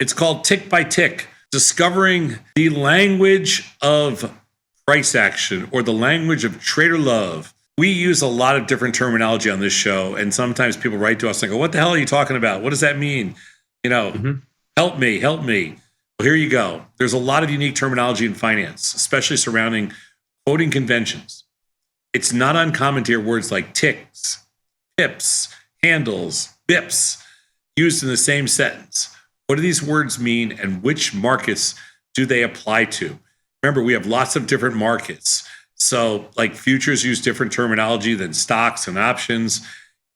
It's called Tick by Tick, discovering the language of price action or the language of trader love. We use a lot of different terminology on this show, and sometimes people write to us and go, what the hell are you talking about? What does that mean? Help me. Well, here you go. There's a lot of unique terminology in finance, especially surrounding quoting conventions. It's not uncommon to hear words like ticks, pips, handles, bips used in the same sentence. What do these words mean, and which markets do they apply to? Remember, we have lots of different markets. So like futures use different terminology than stocks and options.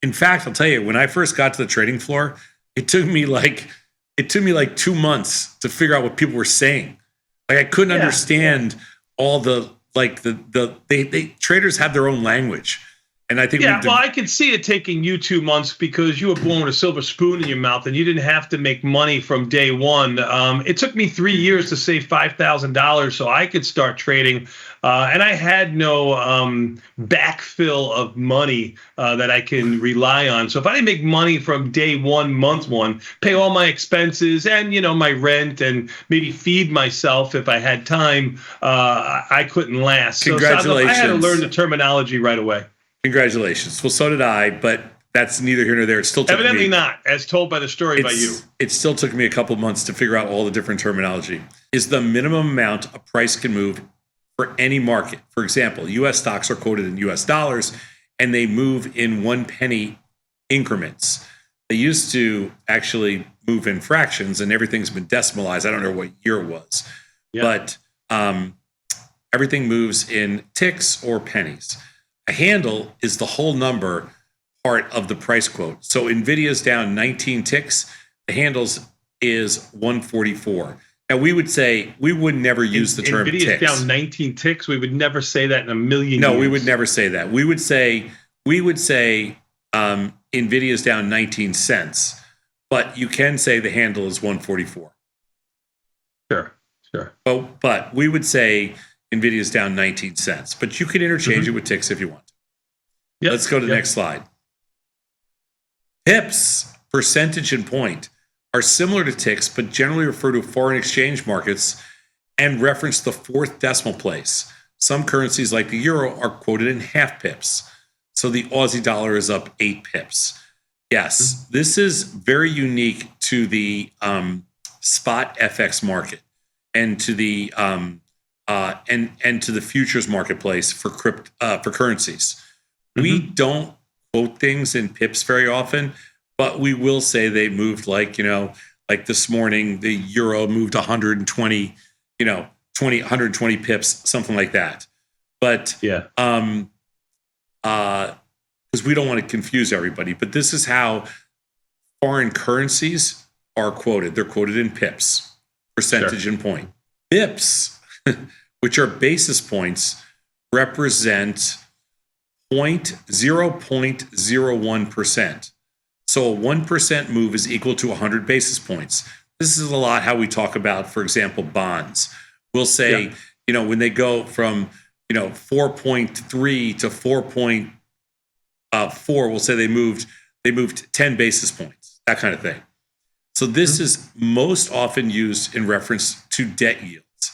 In fact, I'll tell you, when I first got to the trading floor, it took me like 2 months to figure out what people were saying. Like I couldn't understand all the traders have their own language. And I think I could see it taking you 2 months because you were born with a silver spoon in your mouth and you didn't have to make money from day one. It took me 3 years to save $5,000 so I could start trading. And I had no backfill of money that I can rely on. So if I didn't make money from day one, month one, pay all my expenses and, my rent and maybe feed myself if I had time, I couldn't last. Congratulations. So I had to learn the terminology right away. Congratulations. Well, so did I, but that's neither here nor there. It still took Evidently not, as told by the story by you. It still took me a couple months to figure out all the different terminology. Is the minimum amount a price can move for any market. For example, U.S. stocks are quoted in U.S. dollars, and they move in 1 penny increments. They used to actually move in fractions, and everything's been decimalized. I don't know what year it was, but everything moves in ticks or pennies. A handle is the whole number part of the price quote. So NVIDIA's down 19 ticks. The handles is 144. Now we would never use the term NVIDIA's ticks. Down 19 ticks. We would never say that in a million years. No, we would never say that. We would say NVIDIA's down 19 cents, but you can say the handle is 144. Sure. But we would say NVIDIA's down 19 cents, but you can interchange it with ticks if you want. Let's go to the next slide. Pips, percentage and point, are similar to ticks, but generally refer to foreign exchange markets and reference the 4th decimal place. Some currencies like the euro are quoted in half pips. So the Aussie dollar is up 8 pips. Yes, this is very unique to the spot FX market and to the and to the futures marketplace for currencies. We don't quote things in pips very often, but we will say they moved like this morning, the euro moved 120, 120 pips, something like that. But because we don't want to confuse everybody, but this is how foreign currencies are quoted. They're quoted in pips, percentage and point. Bips, which are basis points, represent 0.01%. So a 1% move is equal to 100 basis points. This is a lot how we talk about, for example, bonds. We'll say, when they go from, 4.3 to 4.4, we'll say they moved 10 basis points, that kind of thing. So this is most often used in reference to debt yields.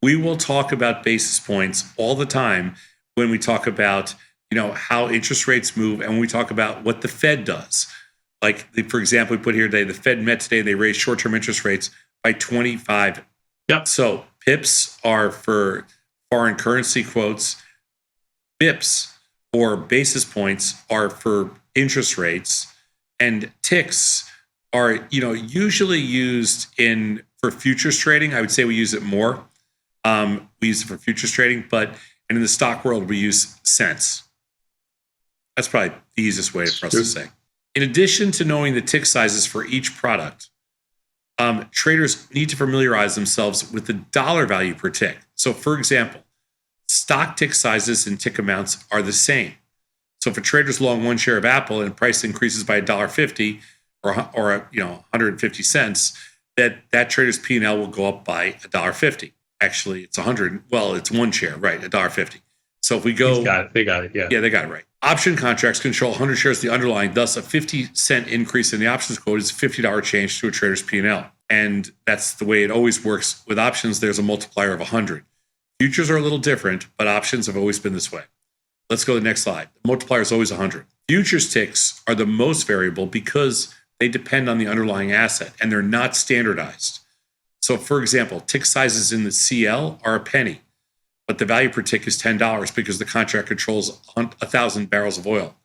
We will talk about basis points all the time when we talk about, how interest rates move and when we talk about what the Fed does. Like, for example, we put here today, the Fed met today, they raised short-term interest rates by 25. So pips are for foreign currency quotes. Bips or basis points are for interest rates. And ticks are, usually used for futures trading. I would say we use it more. We use it for futures trading, and in the stock world, we use cents. That's probably the easiest way for us to say. In addition to knowing the tick sizes for each product, traders need to familiarize themselves with the dollar value per tick. So, for example, stock tick sizes and tick amounts are the same. So, if a trader's long 1 share of Apple and price increases by $1.50 or 150 cents, that trader's P&L will go up by $1.50. Actually, it's 100. Well, it's 1 share, right? $1.50. So if we go, they got it. Yeah, they got it right. Option contracts control 100 shares of the underlying. Thus, a 50-cent increase in the options quote is a $50 change to a trader's P&L. And that's the way it always works. With options, there's a multiplier of 100. Futures are a little different, but options have always been this way. Let's go to the next slide. The multiplier is always 100. Futures ticks are the most variable because they depend on the underlying asset and they're not standardized. So for example, tick sizes in the CL are a penny, but the value per tick is $10 because the contract controls 1,000 barrels of oil.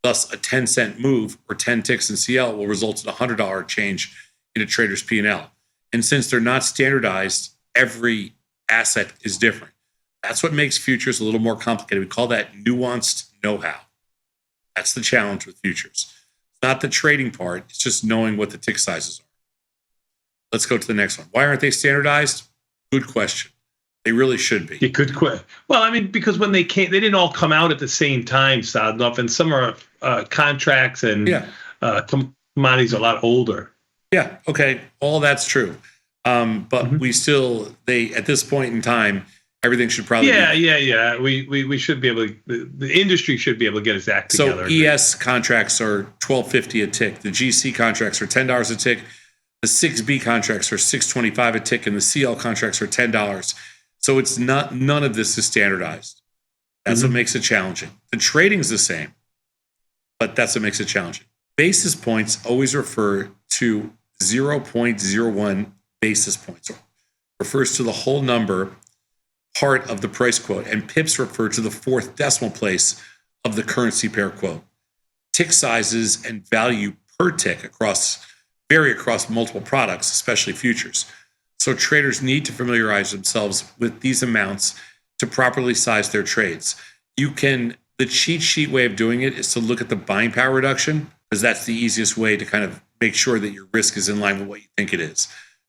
Thus, a 10-cent move or 10 ticks in CL will result in a $100 change in a trader's P&L. And since they're not standardized, every asset is different. That's what makes futures a little more complicated. We call that nuanced know-how. That's the challenge with futures. It's not the trading part. It's just knowing what the tick sizes are. Let's go to the next one. Why aren't they standardized? Good question. They really should be. You could quit. Well, I mean, because when they came, they didn't all come out at the same time, sad enough, and some are contracts and commodities are a lot older. Yeah. Okay. All that's true. But we still, at this point in time, everything should probably Yeah. We should be able to, the industry should be able to get its act together. So ES contracts are $12.50 a tick. The GC contracts are $10 a tick. The 6B contracts are $6.25 a tick, and the CL contracts are $10. So it's none of this is standardized. That's what makes it challenging. The trading's the same, but that's what makes it challenging. Basis points always refer to 0.01 basis points. It refers to the whole number part of the price quote, and pips refer to the fourth decimal place of the currency pair quote. Tick sizes and value per tick vary across multiple products, especially futures. So traders need to familiarize themselves with these amounts to properly size their trades. The cheat sheet way of doing it is to look at the buying power reduction, because that's the easiest way to kind of make sure that your risk is in line with what you think it is.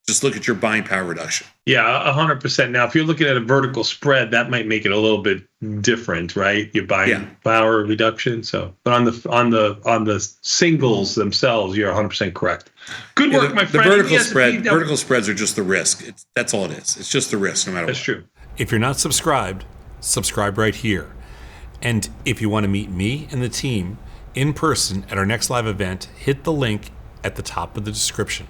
Just look at your buying power reduction. Yeah, 100%. Now, if you're looking at a vertical spread, that might make it a little bit different, right? Your buying power reduction. So, but on the singles themselves, you're 100% correct. Good work, my friend. The vertical spreads are just the risk. That's all it is. It's just the risk, no matter what. That's true. If you're not subscribed, subscribe right here. And if you want to meet me and the team in person at our next live event, hit the link at the top of the description.